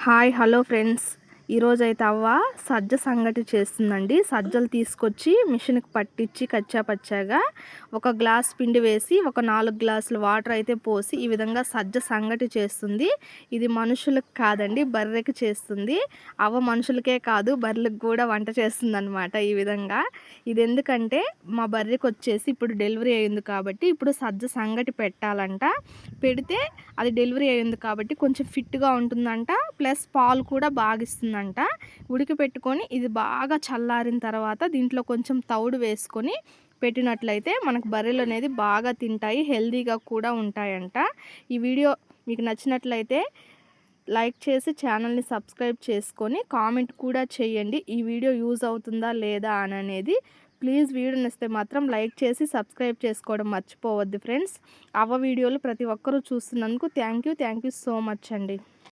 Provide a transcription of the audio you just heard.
Hi hello friends, ఈరోజైతే అవ్వ సజ్జ సంగటి చేస్తుందండి. సజ్జలు తీసుకొచ్చి మిషన్కి పట్టించి కచ్చాపచ్చాగా ఒక గ్లాస్ పిండి వేసి ఒక 4 గ్లాసులు వాటర్ అయితే పోసి ఈ విధంగా సజ్జ సంగటి చేస్తుంది. ఇది మనుషులకు కాదండి, బర్రెకి చేస్తుంది. అవ్వ మనుషులకే కాదు బర్రెలకు కూడా వంట చేస్తుంది అనమాట. ఈ విధంగా ఇది ఎందుకంటే మా బర్రెకి వచ్చేసి ఇప్పుడు డెలివరీ అయింది కాబట్టి ఇప్పుడు సజ్జ సంగటి పెట్టాలంట. పెడితే అది డెలివరీ అయింది కాబట్టి కొంచెం ఫిట్గా ఉంటుందంట. ప్లస్ పాలు కూడా బాగా ఇస్తుందంట. ఉడకపెట్టుకొని ఇది బాగా చల్లారిన తర్వాత దీంట్లో కొంచెం తౌడు వేసుకొని పెట్టినట్లయితే మనకు బర్రెలు అనేది బాగా తింటాయి, హెల్తీగా కూడా ఉంటాయంట. ఈ వీడియో మీకు నచ్చినట్లయితే లైక్ చేసి ఛానల్ని సబ్స్క్రైబ్ చేసుకొని కామెంట్ కూడా చేయండి. ఈ వీడియో యూజ్ అవుతుందా లేదా అనేది. ప్లీజ్ వీడియో నచ్చితే మాత్రం లైక్ చేసి సబ్స్క్రైబ్ చేసుకోవడం మర్చిపోవద్దు ఫ్రెండ్స్. అవ్వ వీడియోలు ప్రతి ఒక్కరూ చూస్తున్నందుకు థ్యాంక్ యూ సో మచ్ అండి.